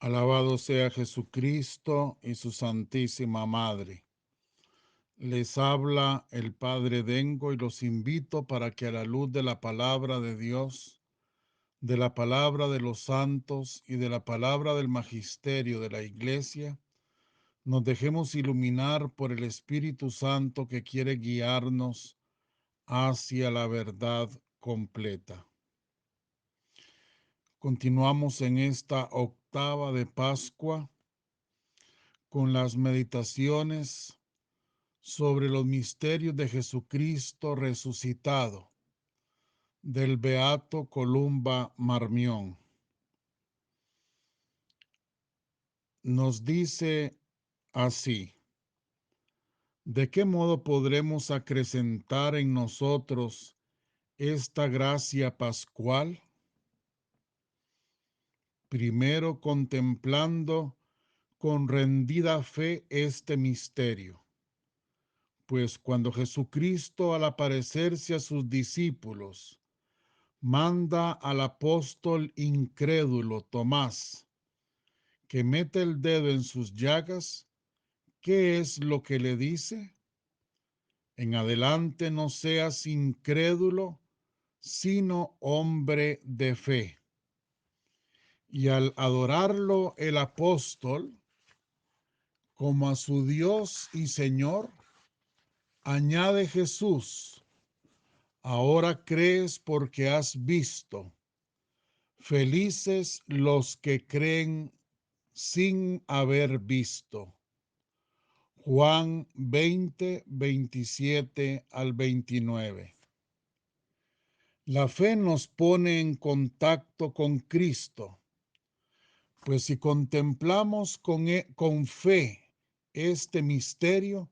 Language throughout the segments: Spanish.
Alabado sea Jesucristo y su Santísima Madre. Les habla el Padre Dengo y los invito para que a la luz de la palabra de Dios, de la palabra de los santos y de la palabra del magisterio de la Iglesia, nos dejemos iluminar por el Espíritu Santo que quiere guiarnos hacia la verdad completa. Continuamos en esta octava de Pascua con las meditaciones sobre los misterios de Jesucristo resucitado, del beato Columba Marmión. Nos dice así: ¿de qué modo podremos acrecentar en nosotros esta gracia pascual? Primero, contemplando con rendida fe este misterio. Pues cuando Jesucristo, al aparecerse a sus discípulos, manda al apóstol incrédulo Tomás que mete el dedo en sus llagas, ¿qué es lo que le dice? En adelante no seas incrédulo, sino hombre de fe. Y al adorarlo el apóstol como a su Dios y Señor, añade Jesús: ahora crees porque has visto. Felices los que creen sin haber visto. Juan 20, 27 al 29. La fe nos pone en contacto con Cristo, pues si contemplamos con fe este misterio,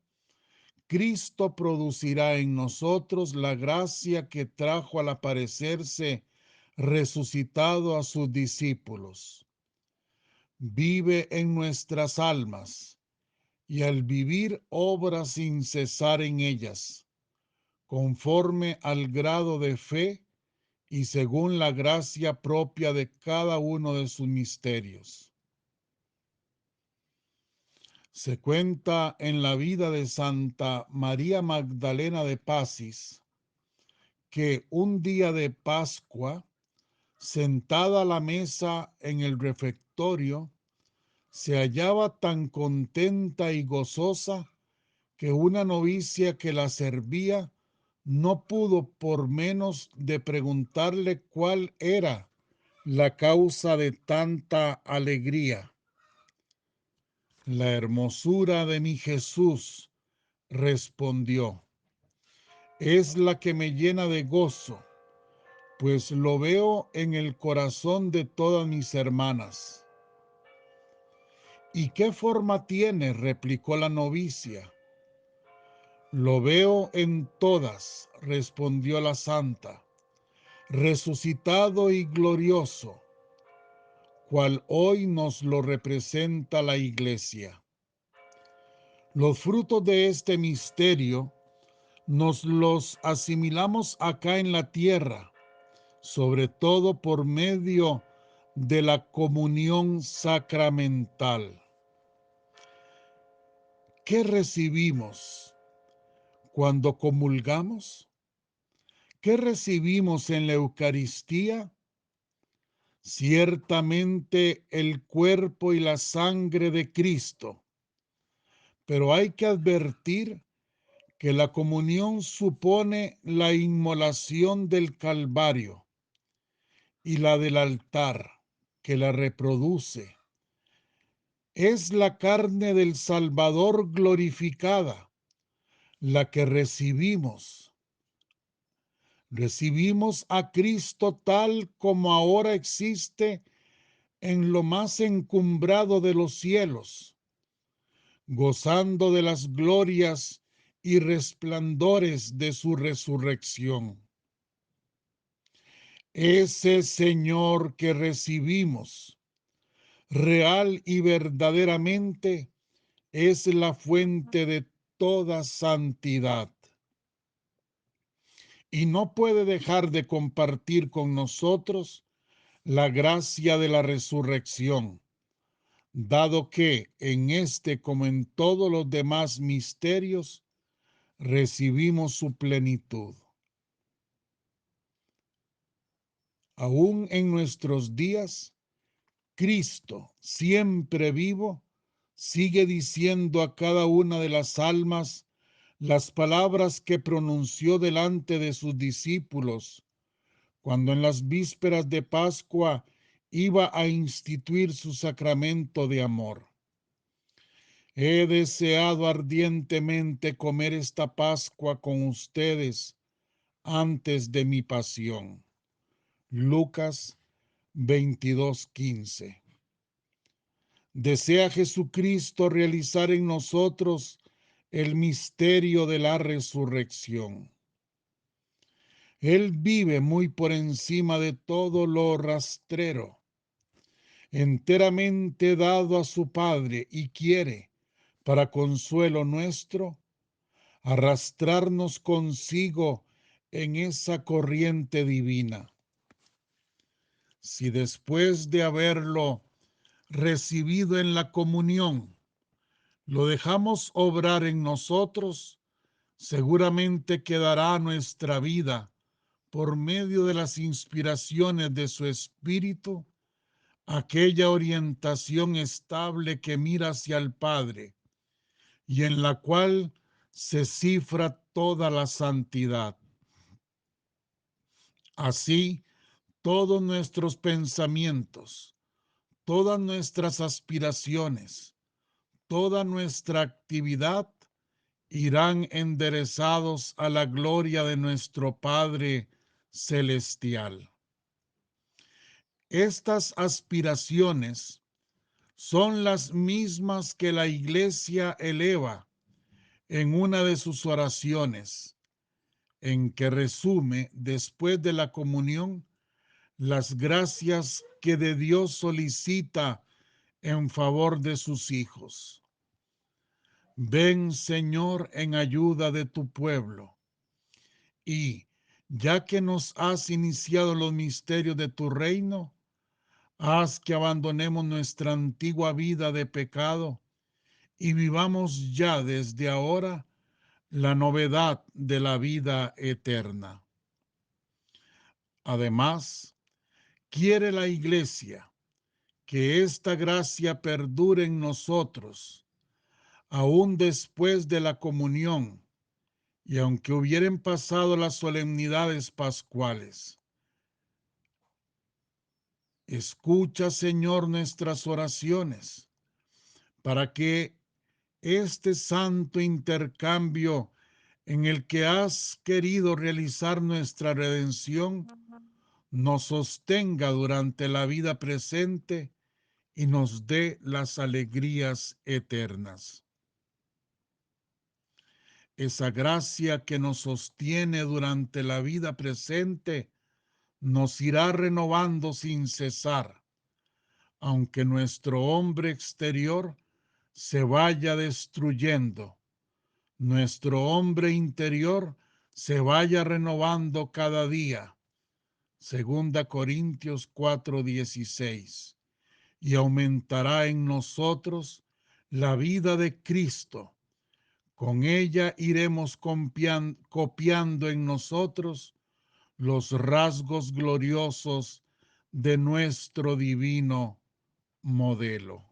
Cristo producirá en nosotros la gracia que trajo al aparecerse resucitado a sus discípulos. Vive en nuestras almas y al vivir obra sin cesar en ellas, conforme al grado de fe y según la gracia propia de cada uno de sus misterios. Se cuenta en la vida de Santa María Magdalena de Pasis que un día de Pascua, sentada a la mesa en el refectorio, se hallaba tan contenta y gozosa que una novicia que la servía no pudo por menos de preguntarle cuál era la causa de tanta alegría. La hermosura de mi Jesús, respondió, es la que me llena de gozo, pues lo veo en el corazón de todas mis hermanas. ¿Y qué forma tiene? Replicó la novicia. Lo veo en todas, respondió la santa, resucitado y glorioso, cual hoy nos lo representa la Iglesia. Los frutos de este misterio nos los asimilamos acá en la tierra, sobre todo por medio de la comunión sacramental. ¿Qué recibimos cuando comulgamos? ¿Qué recibimos en la Eucaristía? Ciertamente el cuerpo y la sangre de Cristo, pero hay que advertir que la comunión supone la inmolación del Calvario y la del altar, que la reproduce. Es la carne del Salvador glorificada, la que recibimos. Recibimos a Cristo tal como ahora existe en lo más encumbrado de los cielos, gozando de las glorias y resplandores de su resurrección. Ese Señor que recibimos, real y verdaderamente, es la fuente de toda santidad. Y no puede dejar de compartir con nosotros la gracia de la resurrección, dado que en este como en todos los demás misterios recibimos su plenitud. Aún en nuestros días, Cristo, siempre vivo, sigue diciendo a cada una de las almas las palabras que pronunció delante de sus discípulos cuando en las vísperas de Pascua iba a instituir su sacramento de amor. He deseado ardientemente comer esta Pascua con ustedes antes de mi pasión. Lucas 22:15. Desea Jesucristo realizar en nosotros el misterio de la resurrección. Él vive muy por encima de todo lo rastrero, enteramente dado a su Padre, y quiere, para consuelo nuestro, arrastrarnos consigo en esa corriente divina. Si después de haberlo recibido en la comunión, lo dejamos obrar en nosotros, seguramente quedará nuestra vida, por medio de las inspiraciones de su Espíritu, aquella orientación estable que mira hacia el Padre y en la cual se cifra toda la santidad. Así, todos nuestros pensamientos, todas nuestras aspiraciones, toda nuestra actividad irán enderezados a la gloria de nuestro Padre Celestial. Estas aspiraciones son las mismas que la Iglesia eleva en una de sus oraciones, en que resume, después de la comunión, las gracias que de Dios solicita en favor de sus hijos. Ven, Señor, en ayuda de tu pueblo, y, ya que nos has iniciado los misterios de tu reino, haz que abandonemos nuestra antigua vida de pecado y vivamos ya desde ahora la novedad de la vida eterna. Además, quiere la Iglesia que esta gracia perdure en nosotros, aún después de la comunión, y aunque hubieran pasado las solemnidades pascuales. Escucha, Señor, nuestras oraciones, para que este santo intercambio en el que has querido realizar nuestra redención nos sostenga durante la vida presente y nos dé las alegrías eternas. Esa gracia que nos sostiene durante la vida presente nos irá renovando sin cesar, aunque nuestro hombre exterior se vaya destruyendo, nuestro hombre interior se vaya renovando cada día. Segunda Corintios 4:16. Y aumentará en nosotros la vida de Cristo. Con ella iremos copiando en nosotros los rasgos gloriosos de nuestro divino modelo.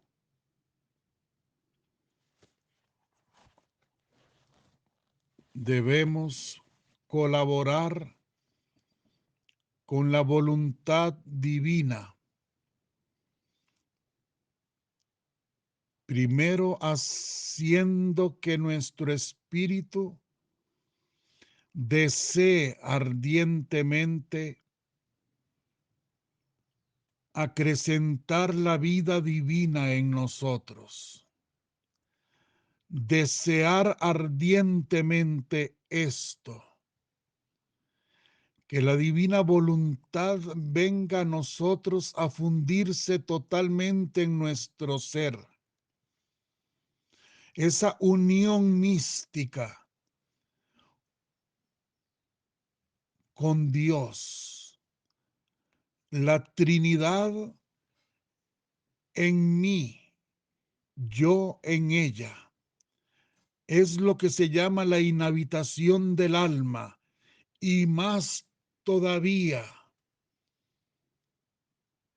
Debemos colaborar con la voluntad divina, primero haciendo que nuestro espíritu desee ardientemente acrecentar la vida divina en nosotros. Desear ardientemente esto, que la divina voluntad venga a nosotros a fundirse totalmente en nuestro ser. Esa unión mística con Dios, la Trinidad en mí yo en ella. Es lo que se llama la inhabitación del alma, y más todavía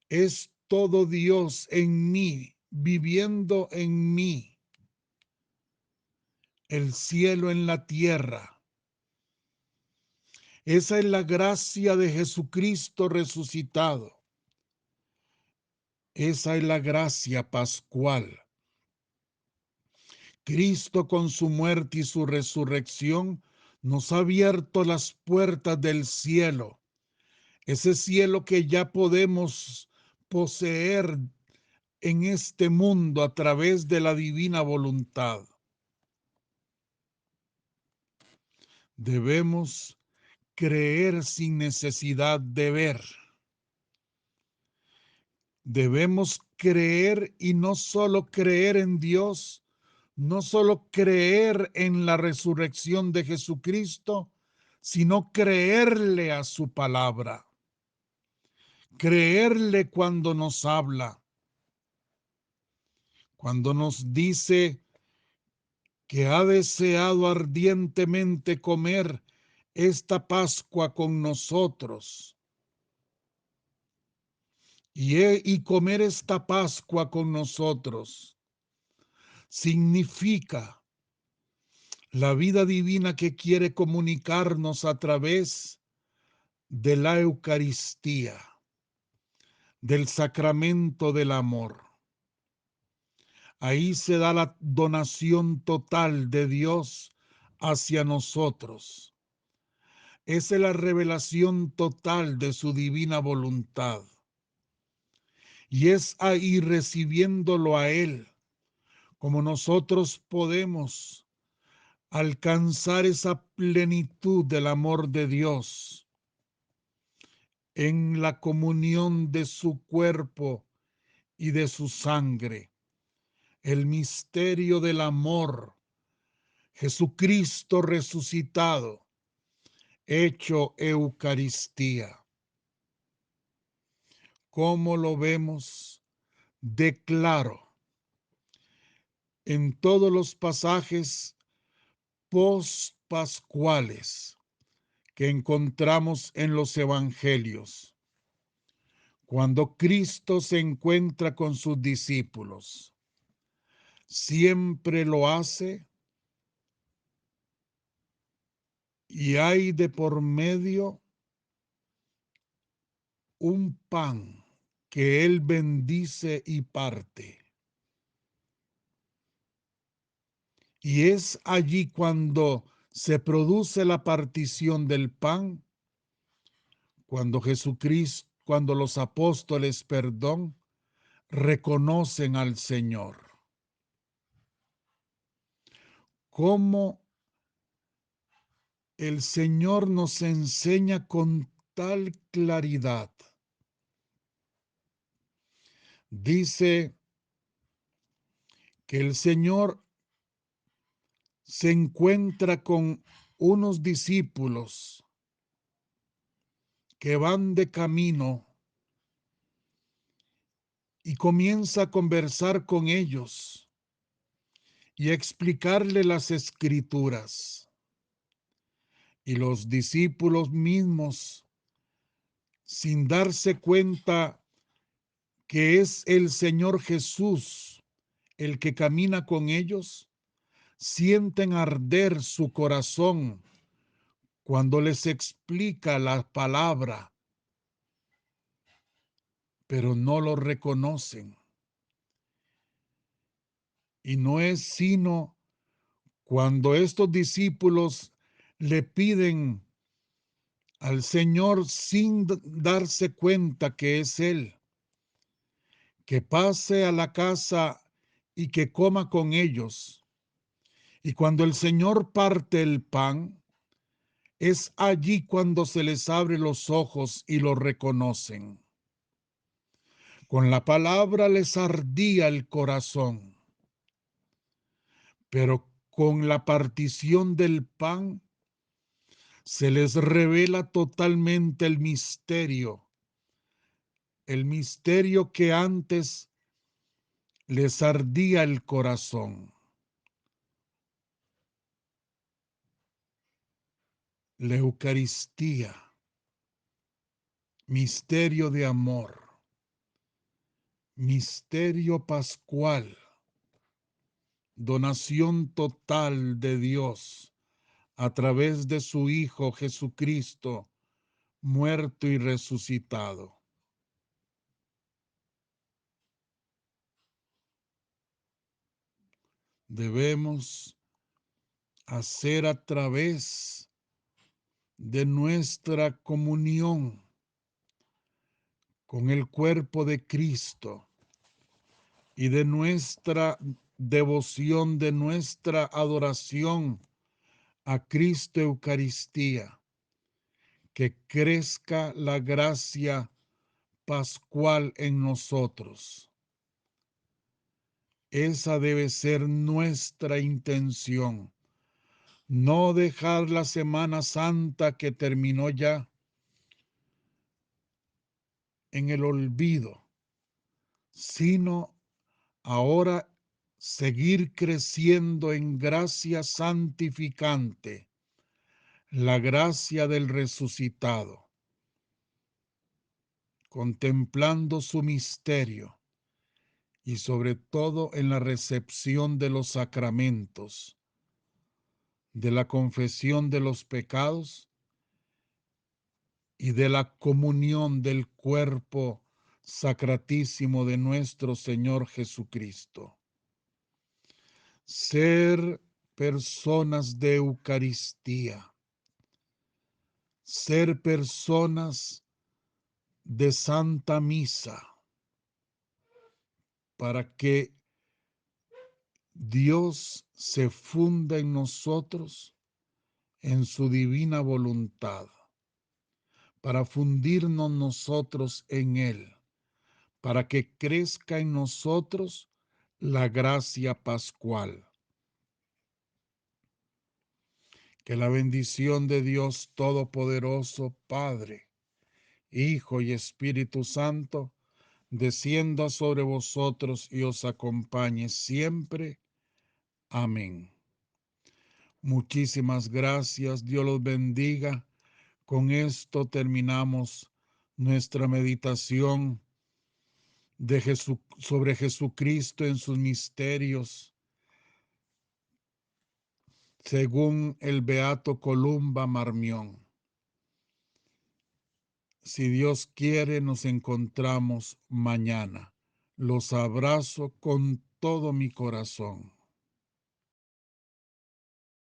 es todo Dios en mí, viviendo en mí, el cielo en la tierra. Esa es la gracia de Jesucristo resucitado. Esa es la gracia pascual. Cristo con su muerte y su resurrección nos ha abierto las puertas del cielo. Ese cielo que ya podemos poseer en este mundo a través de la divina voluntad. Debemos creer sin necesidad de ver. Debemos creer y no solo creer en Dios, no solo creer en la resurrección de Jesucristo, sino creerle a su palabra. Creerle cuando nos habla, cuando nos dice que ha deseado ardientemente comer esta Pascua con nosotros. Y comer esta Pascua con nosotros significa la vida divina que quiere comunicarnos a través de la Eucaristía, del sacramento del amor. Ahí se da la donación total de Dios hacia nosotros. Esa es la revelación total de su divina voluntad. Y es ahí, recibiéndolo a Él, como nosotros podemos alcanzar esa plenitud del amor de Dios en la comunión de su cuerpo y de su sangre. El misterio del amor, Jesucristo resucitado, hecho Eucaristía. ¿Cómo lo vemos de claro en todos los pasajes post-pascuales que encontramos en los evangelios? Cuando Cristo se encuentra con sus discípulos, siempre lo hace y hay de por medio un pan que Él bendice y parte. Y es allí cuando se produce la partición del pan, cuando Jesucristo, cuando los apóstoles, reconocen al Señor. Cómo el Señor nos enseña con tal claridad. Dice que el Señor se encuentra con unos discípulos que van de camino y comienza a conversar con ellos y a explicarle las escrituras. Y los discípulos mismos, sin darse cuenta que es el Señor Jesús el que camina con ellos, sienten arder su corazón cuando les explica la palabra, pero no lo reconocen. Y no es sino cuando estos discípulos le piden al Señor sin darse cuenta que es Él, que pase a la casa y que coma con ellos. Y cuando el Señor parte el pan, es allí cuando se les abre los ojos y lo reconocen. Con la palabra les ardía el corazón, pero con la partición del pan se les revela totalmente el misterio que antes les ardía el corazón. La Eucaristía, misterio de amor, misterio pascual, donación total de Dios a través de su Hijo Jesucristo, muerto y resucitado. Debemos hacer a través de nuestra comunión con el cuerpo de Cristo y de nuestra devoción, de nuestra adoración a Cristo Eucaristía, que crezca la gracia pascual en nosotros. Esa debe ser nuestra intención. No dejar la Semana Santa que terminó ya en el olvido, sino ahora seguir creciendo en gracia santificante, la gracia del resucitado, contemplando su misterio y sobre todo en la recepción de los sacramentos, de la confesión de los pecados y de la comunión del cuerpo sacratísimo de nuestro Señor Jesucristo. Ser personas de Eucaristía, ser personas de Santa Misa, para que Dios se funda en nosotros en su divina voluntad, para fundirnos nosotros en Él, para que crezca en nosotros la gracia pascual. Que la bendición de Dios Todopoderoso, Padre, Hijo y Espíritu Santo, descienda sobre vosotros y os acompañe siempre. Amén. Muchísimas gracias, Dios los bendiga. Con esto terminamos nuestra meditación sobre Jesucristo en sus misterios, según el Beato Columba Marmión. Si Dios quiere, nos encontramos mañana. Los abrazo con todo mi corazón.